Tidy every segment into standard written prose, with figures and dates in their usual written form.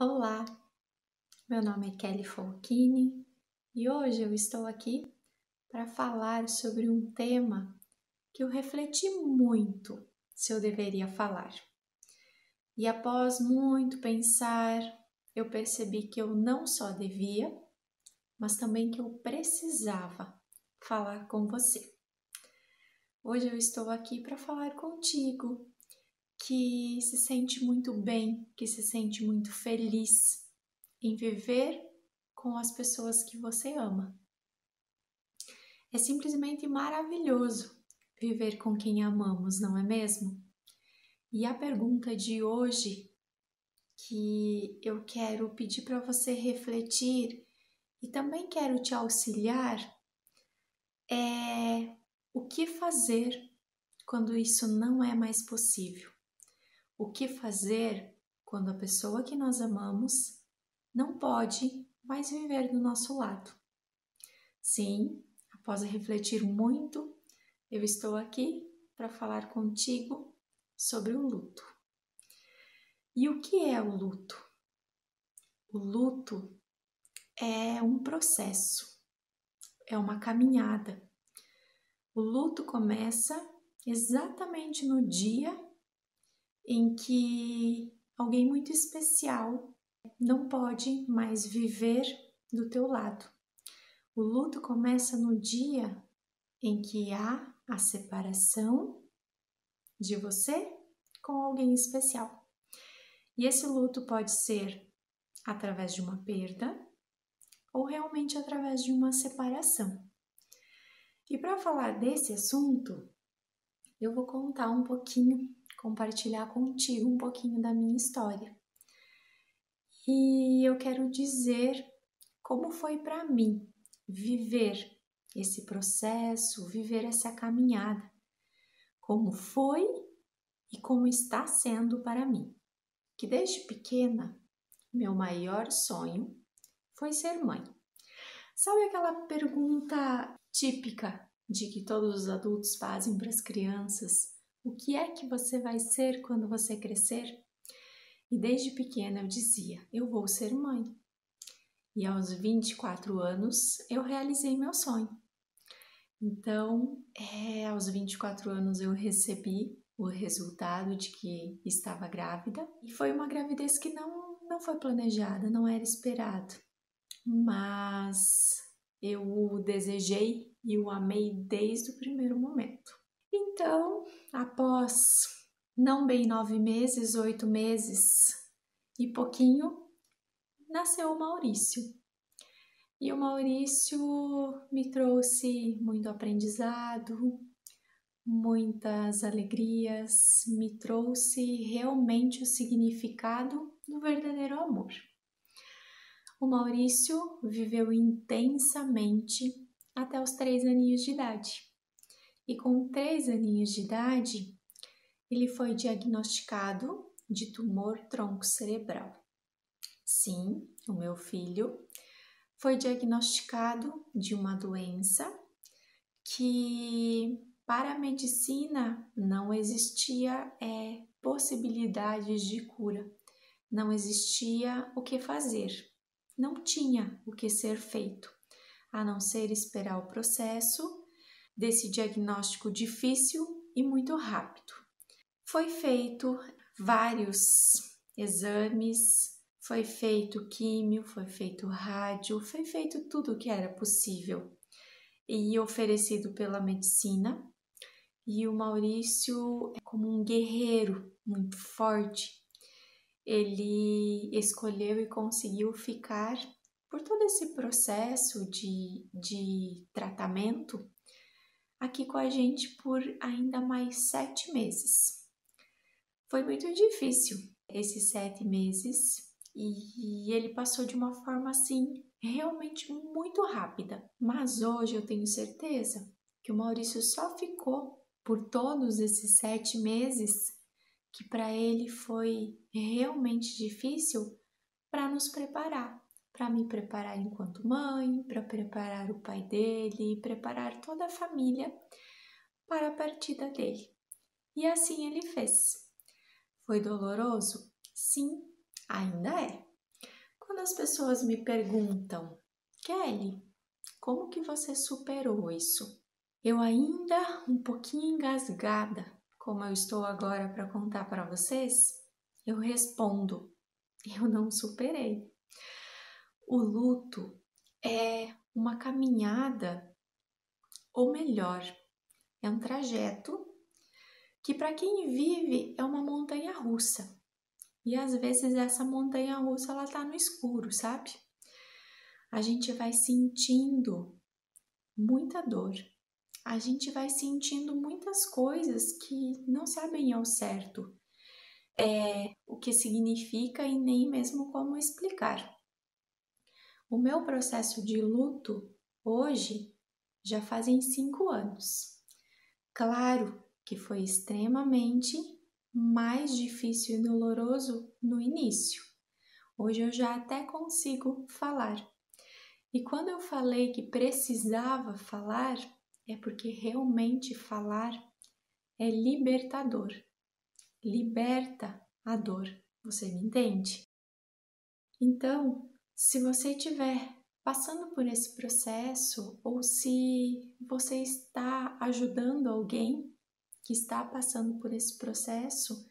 Olá, meu nome é Kelly Folchini e hoje eu estou aqui para falar sobre um tema que eu refleti muito se eu deveria falar. E após muito pensar, eu percebi que eu não só devia, mas também que eu precisava falar com você. Hoje eu estou aqui para falar contigo que se sente muito bem, que se sente muito feliz em viver com as pessoas que você ama. É simplesmente maravilhoso viver com quem amamos, não é mesmo? E a pergunta de hoje que eu quero pedir para você refletir e também quero te auxiliar é: o que fazer quando isso não é mais possível? O que fazer quando a pessoa que nós amamos não pode mais viver do nosso lado? Sim, após refletir muito, eu estou aqui para falar contigo sobre o luto. E o que é o luto? O luto é um processo, é uma caminhada. O luto começa exatamente no dia em que alguém muito especial não pode mais viver do teu lado. O luto começa no dia em que há a separação de você com alguém especial. E esse luto pode ser através de uma perda ou realmente através de uma separação. E para falar desse assunto, eu vou contar um pouquinho, compartilhar contigo um pouquinho da minha história. E eu quero dizer como foi para mim viver esse processo, viver essa caminhada. Como foi e como está sendo para mim. Que desde pequena, meu maior sonho foi ser mãe. Sabe aquela pergunta típica de que todos os adultos fazem para as crianças? O que é que você vai ser quando você crescer? E desde pequena eu dizia, eu vou ser mãe. E aos 24 anos eu realizei meu sonho. Então, aos 24 anos eu recebi o resultado de que estava grávida. E foi uma gravidez que não foi planejada, não era esperado. Mas eu o desejei e o amei desde o primeiro momento. Então, após não bem 9 meses, 8 meses e pouquinho, nasceu o Maurício. E o Maurício me trouxe muito aprendizado, muitas alegrias, me trouxe realmente o significado do verdadeiro amor. O Maurício viveu intensamente até os 3 aninhos de idade. E com 3 aninhos de idade, ele foi diagnosticado de tumor tronco-cerebral. Sim, o meu filho foi diagnosticado de uma doença que para a medicina não existia possibilidades de cura, não existia o que fazer, não tinha o que ser feito, a não ser esperar o processo desse diagnóstico difícil e muito rápido. Foi feito vários exames, foi feito químio, foi feito rádio, foi feito tudo o que era possível e oferecido pela medicina. E o Maurício é como um guerreiro muito forte. Ele escolheu e conseguiu ficar por todo esse processo de tratamento aqui com a gente por ainda mais 7 meses. Foi muito difícil esses 7 meses e ele passou de uma forma assim realmente muito rápida. Mas hoje eu tenho certeza que o Maurício só ficou por todos esses 7 meses que para ele foi realmente difícil para nos preparar, para me preparar enquanto mãe, para preparar o pai dele, preparar toda a família para a partida dele. E assim ele fez. Foi doloroso? Sim, ainda é. as pessoas me perguntam, Kelly, como que você superou isso? Eu ainda um pouquinho engasgada, como eu estou agora para contar para vocês, eu respondo, eu não superei. O luto é uma caminhada, ou melhor, é um trajeto que para quem vive é uma montanha-russa. E às vezes essa montanha-russa ela tá no escuro, sabe? A gente vai sentindo muita dor. A gente vai sentindo muitas coisas que não sabem ao certo o que significa e nem mesmo como explicar. O meu processo de luto hoje já fazem 5 anos. Claro que foi extremamente mais difícil e doloroso no início. Hoje eu já até consigo falar. E quando eu falei que precisava falar, é porque realmente falar é libertador. Liberta a dor. Você me entende? Então, se você estiver passando por esse processo ou se você está ajudando alguém que está passando por esse processo,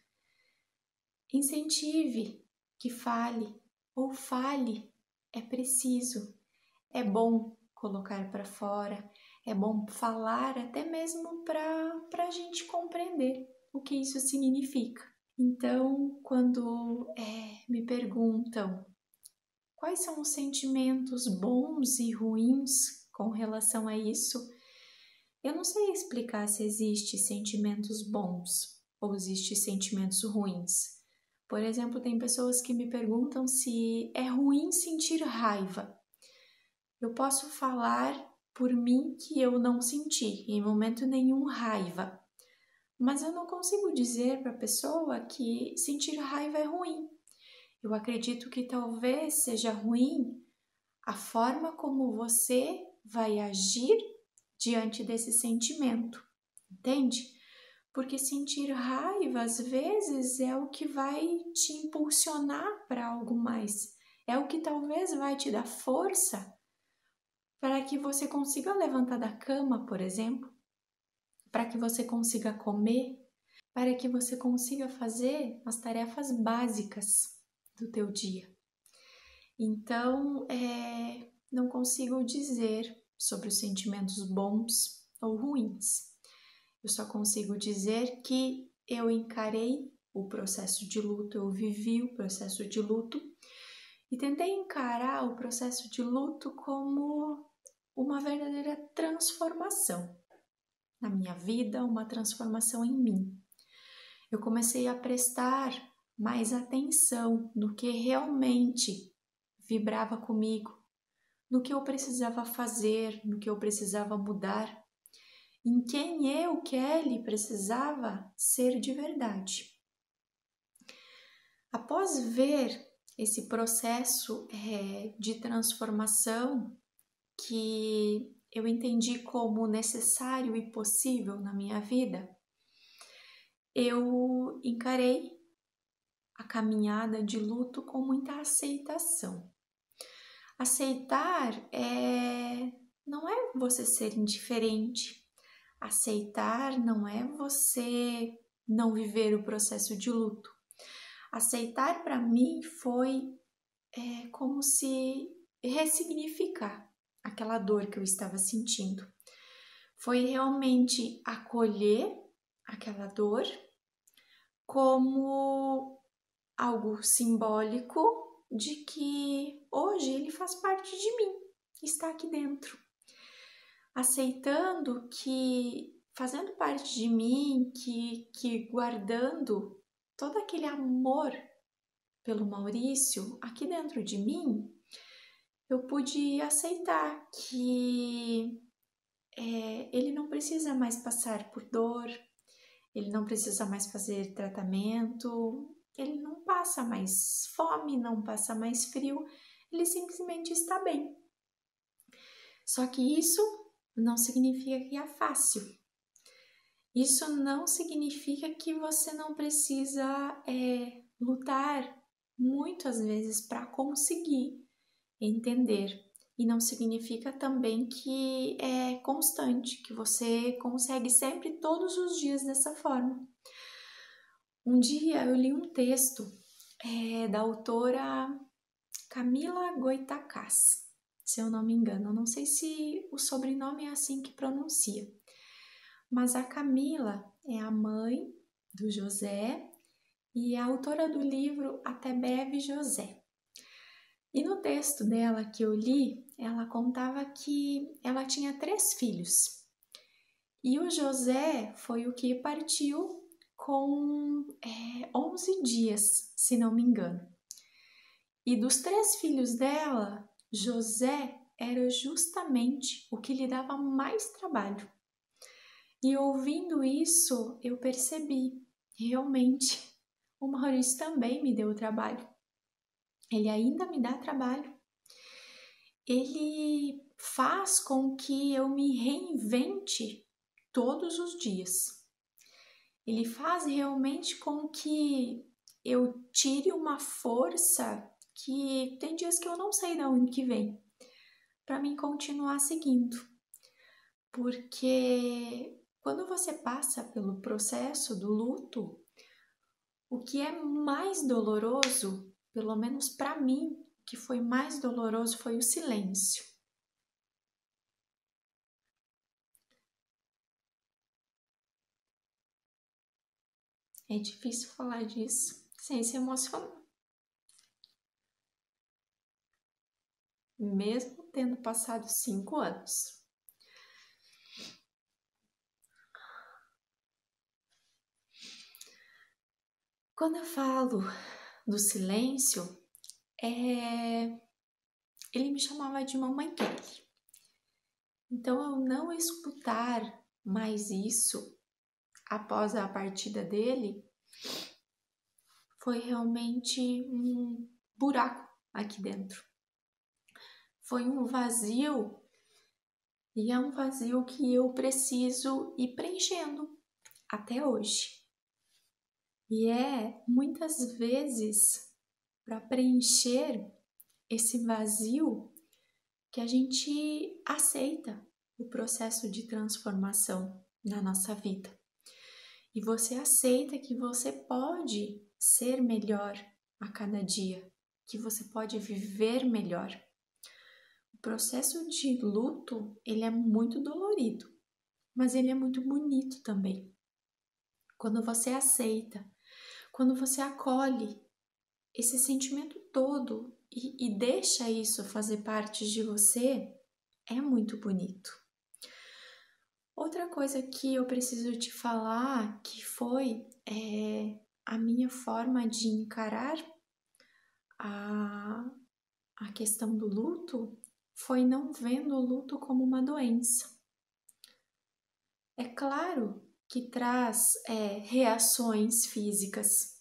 incentive que fale ou fale. É preciso, é bom colocar para fora, é bom falar até mesmo para a gente compreender o que isso significa. Então, quando me perguntam quais são os sentimentos bons e ruins com relação a isso, eu não sei explicar se existe sentimentos bons ou existe sentimentos ruins. Por exemplo, tem pessoas que me perguntam se é ruim sentir raiva. Eu posso falar por mim que eu não senti em momento nenhum raiva, mas eu não consigo dizer para a pessoa que sentir raiva é ruim. Eu acredito que talvez seja ruim a forma como você vai agir diante desse sentimento, entende? Porque sentir raiva às vezes é o que vai te impulsionar para algo mais, é o que talvez vai te dar força para que você consiga levantar da cama, por exemplo, para que você consiga comer, para que você consiga fazer as tarefas básicas do teu dia. Então, não consigo dizer sobre os sentimentos bons ou ruins. Eu só consigo dizer que eu encarei o processo de luto, eu vivi o processo de luto e tentei encarar o processo de luto como uma verdadeira transformação na minha vida, uma transformação em mim. Eu comecei a prestar mais atenção no que realmente vibrava comigo, no que eu precisava fazer, no que eu precisava mudar, em quem eu, Kelly, precisava ser de verdade. Após ver esse processo de transformação que eu entendi como necessário e possível na minha vida, eu encarei a caminhada de luto com muita aceitação. Aceitar não é você ser indiferente. Aceitar não é você não viver o processo de luto. Aceitar para mim foi como se ressignificar aquela dor que eu estava sentindo. Foi realmente acolher aquela dor como algo simbólico de que hoje ele faz parte de mim, está aqui dentro. Aceitando que, fazendo parte de mim, que guardando todo aquele amor pelo Maurício aqui dentro de mim, eu pude aceitar que ele não precisa mais passar por dor, ele não precisa mais fazer tratamento, ele não passa mais fome, não passa mais frio, ele simplesmente está bem. Só que isso não significa que é fácil. Isso não significa que você não precisa lutar muitas vezes para conseguir entender. E não significa também que é constante, que você consegue sempre todos os dias dessa forma. Um dia eu li um texto da autora Camila Goitacás, se eu não me engano. Eu não sei se o sobrenome é assim que pronuncia. Mas a Camila é a mãe do José e é a autora do livro Até Breve José. E no texto dela que eu li, ela contava que ela tinha 3 filhos. E o José foi o que partiu com 11 dias, se não me engano. E dos 3 filhos dela, José era justamente o que lhe dava mais trabalho. E ouvindo isso, eu percebi, realmente, o Maurício também me deu trabalho. Ele ainda me dá trabalho. Ele faz com que eu me reinvente todos os dias. Ele faz realmente com que eu tire uma força que tem dias que eu não sei de onde que vem, para mim continuar seguindo. Porque quando você passa pelo processo do luto, o que é mais doloroso, pelo menos para mim, o que foi mais doloroso foi o silêncio. É difícil falar disso sem se emocionar. Mesmo tendo passado 5 anos. Quando eu falo do silêncio, ele me chamava de Mamãe Kelly. Então, eu não escutar mais isso após a partida dele foi realmente um buraco aqui dentro. Foi um vazio, e é um vazio que eu preciso ir preenchendo até hoje. E é muitas vezes para preencher esse vazio que a gente aceita o processo de transformação na nossa vida. E você aceita que você pode ser melhor a cada dia, que você pode viver melhor. O processo de luto, ele é muito dolorido, mas ele é muito bonito também. Quando você aceita, quando você acolhe esse sentimento todo e deixa isso fazer parte de você, é muito bonito. Outra coisa que eu preciso te falar, que foi a minha forma de encarar a questão do luto, foi não vendo o luto como uma doença. É claro que traz reações físicas.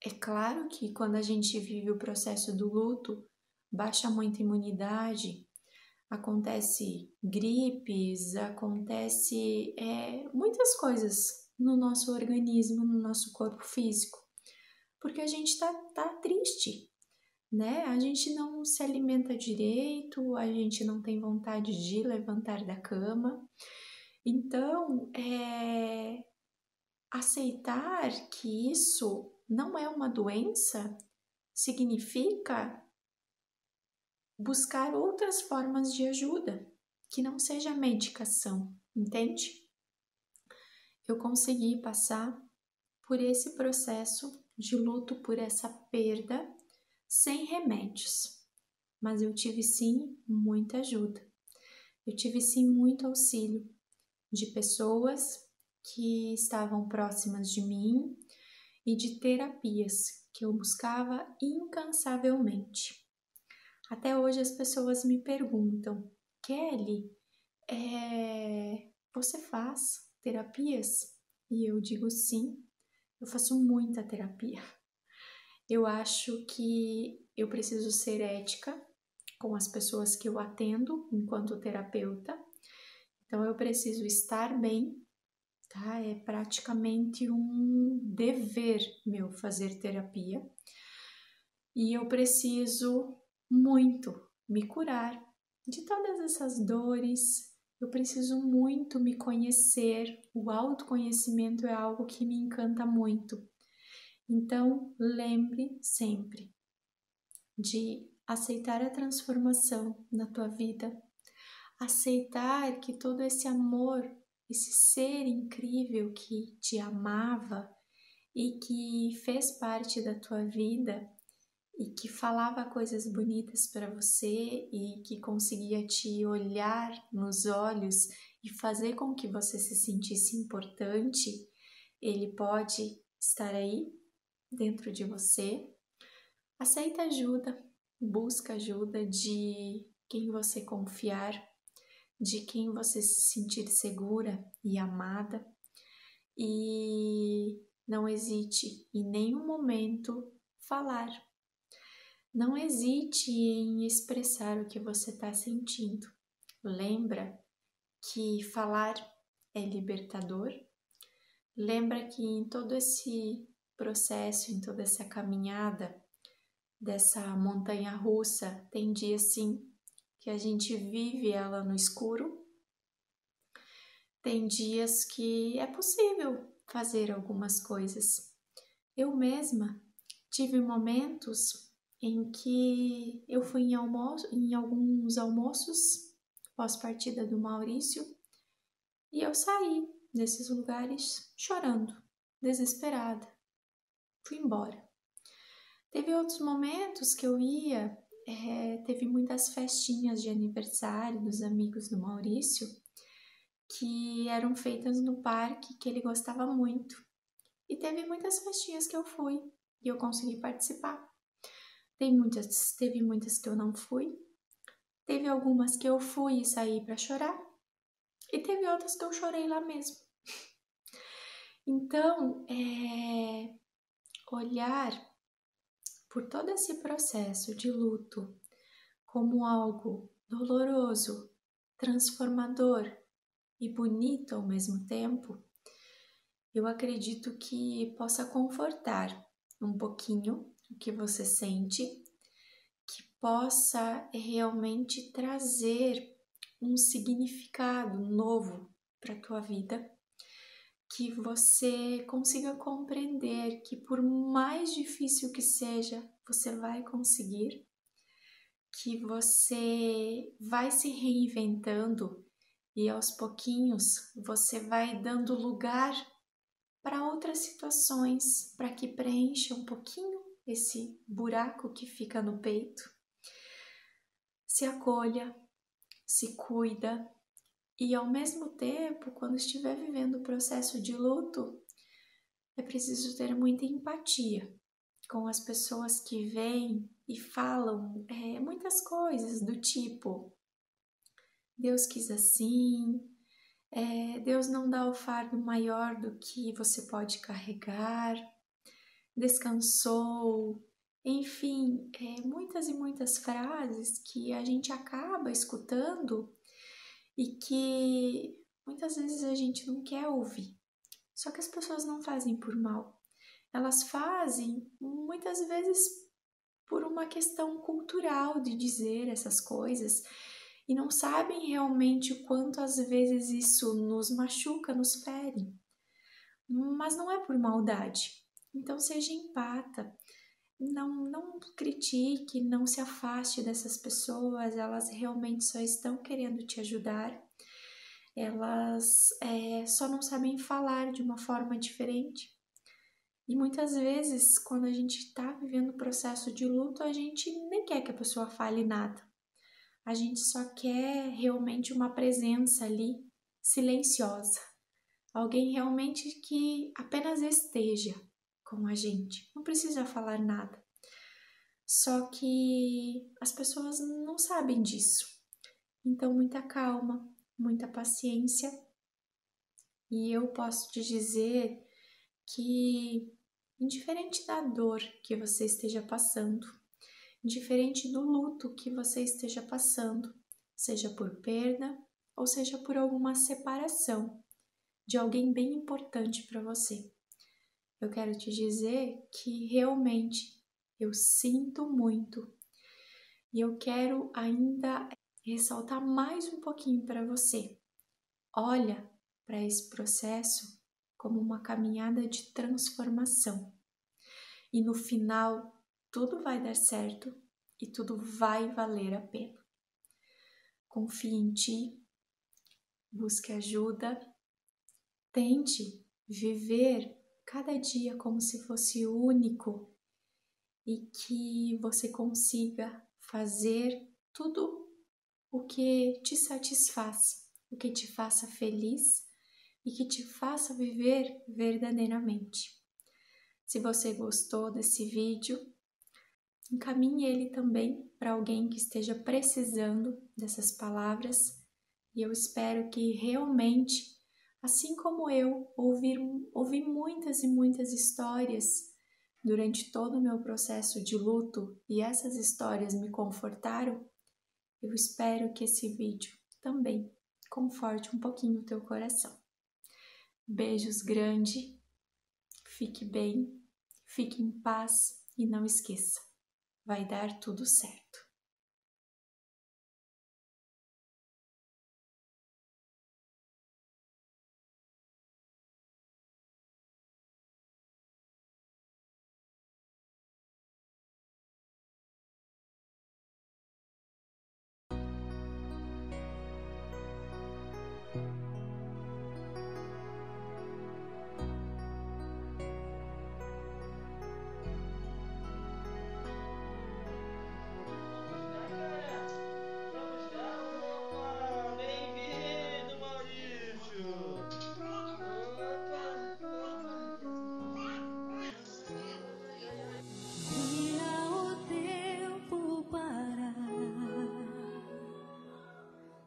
É claro que quando a gente vive o processo do luto, baixa muita imunidade, acontece gripes, acontece muitas coisas no nosso organismo, no nosso corpo físico, porque a gente tá triste, né? A gente não se alimenta direito, a gente não tem vontade de levantar da cama. Então, aceitar que isso não é uma doença significa buscar outras formas de ajuda, que não seja medicação, entende? Eu consegui passar por esse processo de luto, por essa perda, sem remédios, mas eu tive sim muita ajuda. Eu tive sim muito auxílio de pessoas que estavam próximas de mim e de terapias que eu buscava incansavelmente. Até hoje as pessoas me perguntam, Kelly, você faz terapias? E eu digo sim, eu faço muita terapia. Eu acho que eu preciso ser ética com as pessoas que eu atendo enquanto terapeuta. Então eu preciso estar bem, tá? É praticamente um dever meu fazer terapia. E eu preciso muito me curar de todas essas dores. Eu preciso muito me conhecer. O autoconhecimento é algo que me encanta muito. Então, lembre sempre de aceitar a transformação na tua vida, aceitar que todo esse amor, esse ser incrível que te amava e que fez parte da tua vida e que falava coisas bonitas para você e que conseguia te olhar nos olhos e fazer com que você se sentisse importante, ele pode estar aí dentro de você. Aceita ajuda, busca ajuda de quem você confiar, de quem você se sentir segura e amada, e não hesite em nenhum momento falar. Não hesite em expressar o que você está sentindo. Lembra que falar é libertador. Lembra que em todo esse processo, em toda essa caminhada, dessa montanha russa, tem dias sim que a gente vive ela no escuro. Tem dias que é possível fazer algumas coisas. Eu mesma tive momentos em que eu fui em alguns almoços pós-partida do Maurício e eu saí desses lugares chorando, desesperada. Fui embora. Teve outros momentos que eu ia, teve muitas festinhas de aniversário dos amigos do Maurício que eram feitas no parque que ele gostava muito. E teve muitas festinhas que eu fui e eu consegui participar. Teve muitas que eu não fui. Teve algumas que eu fui e saí para chorar. E teve outras que eu chorei lá mesmo. Então, olhar por todo esse processo de luto como algo doloroso, transformador e bonito ao mesmo tempo, eu acredito que possa confortar um pouquinho o que você sente, que possa realmente trazer um significado novo para a tua vida, que você consiga compreender que por mais difícil que seja, você vai conseguir, que você vai se reinventando e aos pouquinhos você vai dando lugar para outras situações, para que preencha um pouquinho esse buraco que fica no peito. Se acolha, se cuida e ao mesmo tempo, quando estiver vivendo o processo de luto, é preciso ter muita empatia com as pessoas que vêm e falam muitas coisas do tipo: Deus quis assim, Deus não dá o fardo maior do que você pode carregar, descansou, enfim, muitas e muitas frases que a gente acaba escutando e que muitas vezes a gente não quer ouvir. Só que as pessoas não fazem por mal, elas fazem muitas vezes por uma questão cultural de dizer essas coisas e não sabem realmente o quanto às vezes isso nos machuca, nos fere. Mas não é por maldade. Então seja empata, não critique, não se afaste dessas pessoas, elas realmente só estão querendo te ajudar. Elas só não sabem falar de uma forma diferente. E muitas vezes, quando a gente está vivendo o processo de luto, a gente nem quer que a pessoa fale nada. A gente só quer realmente uma presença ali, silenciosa. Alguém realmente que apenas esteja com a gente. Não precisa falar nada. Só que as pessoas não sabem disso. Então, muita calma, muita paciência. E eu posso te dizer que, indiferente da dor que você esteja passando, indiferente do luto que você esteja passando, seja por perda ou seja por alguma separação de alguém bem importante para você, eu quero te dizer que realmente Eu sinto muito. E eu quero ainda ressaltar mais um pouquinho para você. Olha para esse processo como uma caminhada de transformação. E no final, tudo vai dar certo e tudo vai valer a pena. Confie em ti, busque ajuda, tente viver cada dia como se fosse único e que você consiga fazer tudo o que te satisfaz, o que te faça feliz e que te faça viver verdadeiramente. Se você gostou desse vídeo, encaminhe ele também para alguém que esteja precisando dessas palavras e eu espero que realmente, assim como eu, ouvi muitas e muitas histórias durante todo o meu processo de luto e essas histórias me confortaram, eu espero que esse vídeo também conforte um pouquinho o teu coração. Beijos grande, fique bem, fique em paz e não esqueça, vai dar tudo certo.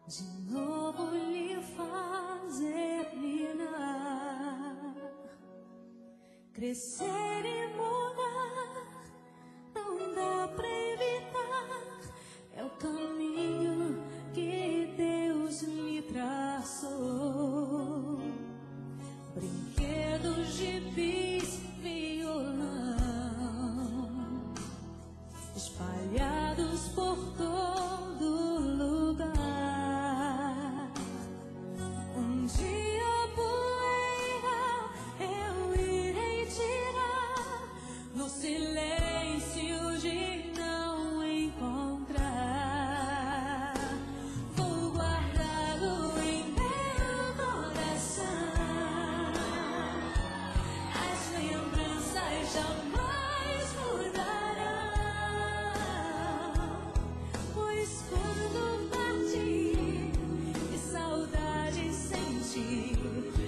De novo lhe fazer mirar, crescer e mudar, não dá pra evitar, é o caminho que Deus lhe traçou. Brinquedos, gibis, violão, espalhados por todo lugar. Um dia a poeira eu irei tirar, no silêncio de não encontrar. Vou guardá-lo em meu coração, as lembranças jamais mudarão, pois quando partir e saudade sentir,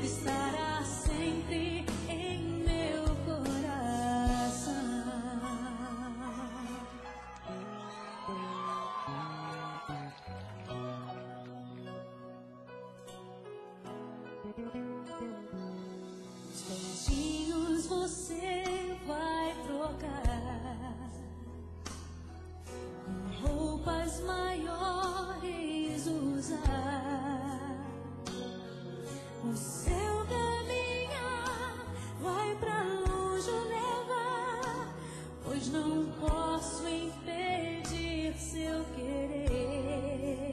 estará sempre em meu coração. Os beijinhos você vai trocar com roupas maiores usar. O seu caminhar vai pra longe levar, pois não posso impedir seu querer.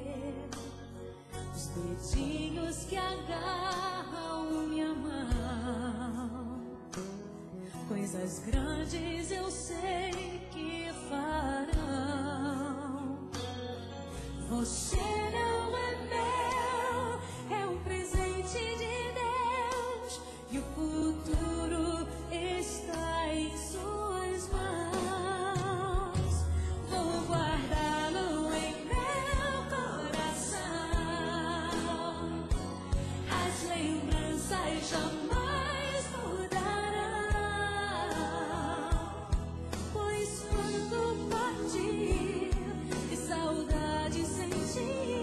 Os dedinhos que agarram minha mão, coisas grandes eu sei que farão. Você não é meu, é um presente de Deus, e o futuro está em suas mãos. Vou guardá-lo em meu coração, as lembranças jamais mudarão, pois quando partir e saudade sentir,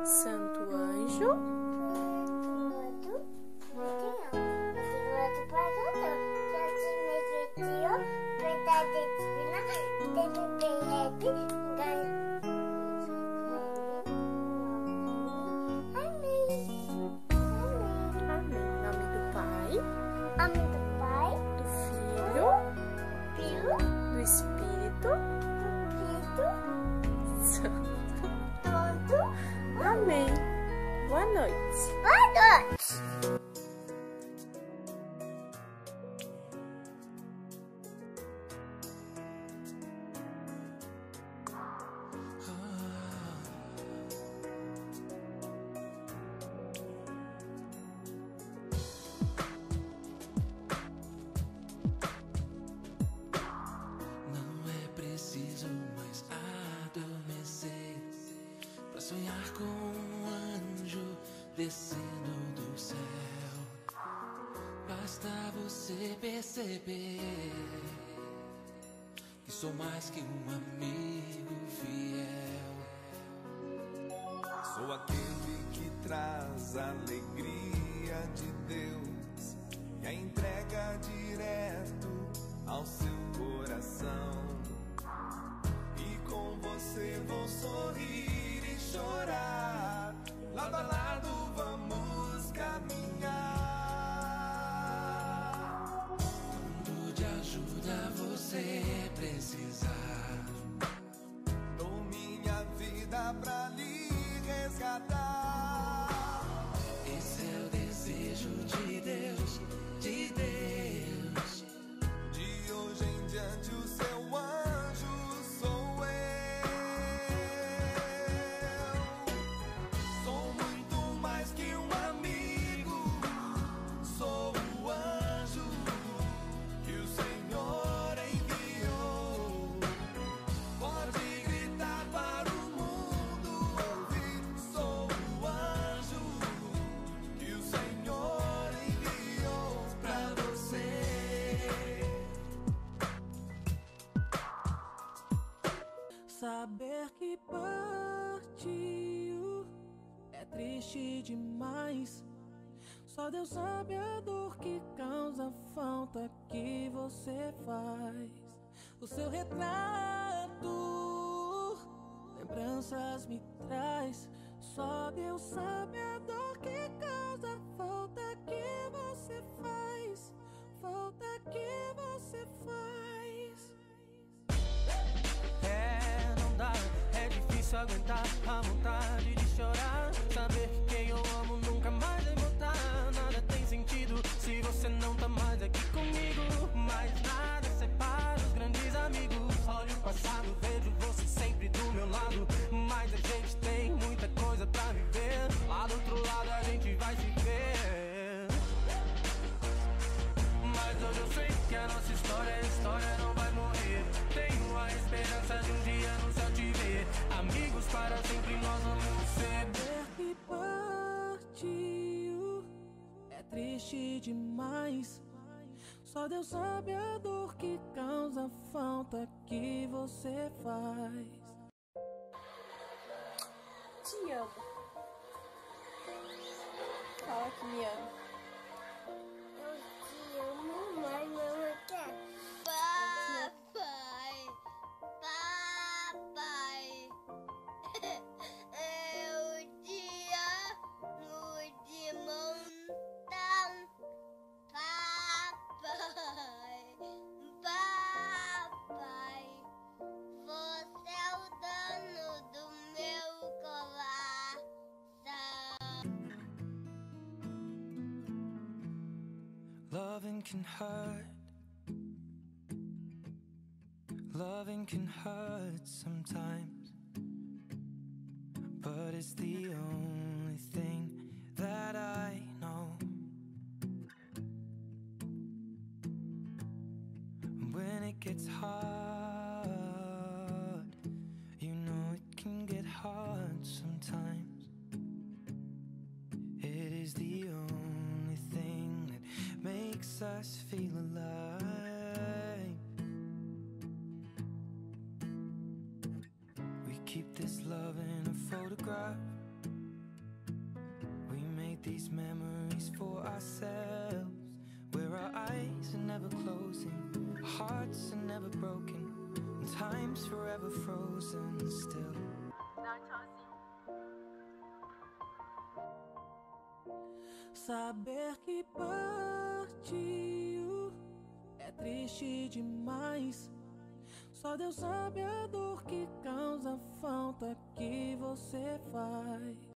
Santo anjo, amém. Em nome do Pai, do Filho, do Espírito Santo. Amém. Boa noite. Não é preciso mais adormecer pra sonhar com um anjo descendo do céu. Basta você perceber que sou mais que um amigo fiel. Sou aquele que traz a alegria de Deus e a entrega direto ao seu coração. E com você vou sorrir e chorar, lado a lado vamos caminhar. Quando de ajuda você precisar, Dou minha vida pra lhe resgatar. esse é o desejo de Deus, de Deus. De hoje em diante o seu anjo sou eu. Sou muito mais que um amigo, sou o anjo que o Senhor enviou. Pode gritar para o mundo ouvir, sou o anjo que o Senhor enviou pra você. Saber que partiu é triste demais. Só Deus sabe a dor que causa a falta que você faz. O seu retrato, lembranças me traz. Só Deus sabe a dor que causa a falta que você faz. Falta que você faz. Não dá, é difícil aguentar a vontade de chorar. Saber que quem eu amo nunca mais vai voltar. Nada tem sentido se você não tá mais aqui comigo. Mas nada separa os grandes amigos. Olho o passado, vejo você sempre do meu lado. Mas a gente tem muita coisa pra viver. Lá do outro lado a gente vai se ver. Mas hoje eu sei que a nossa história não vai morrer. Tenho a esperança de um dia no céu te ver. Amigos para sempre nós vamos ser. Ver que partiu é triste demais. Só Deus sabe a dor que causa a falta que você faz. Te amo. Fala que me ama. Eu te amo, mas não quero. Papai, papai, eu te amo de montão. Papai, papai, você é o dono do meu coração. Loving can hurt. Loving can hurt sometimes. But it's the only thing that I know. When it gets hard, you know it can get hard sometimes. It is the only thing that makes us feel alive. We keep this love in a just for ourselves, where our eyes are never closing, hearts are never broken, and time's forever frozen still. Saber que partiu é triste demais. Só Deus sabe a dor que causa a falta que você faz.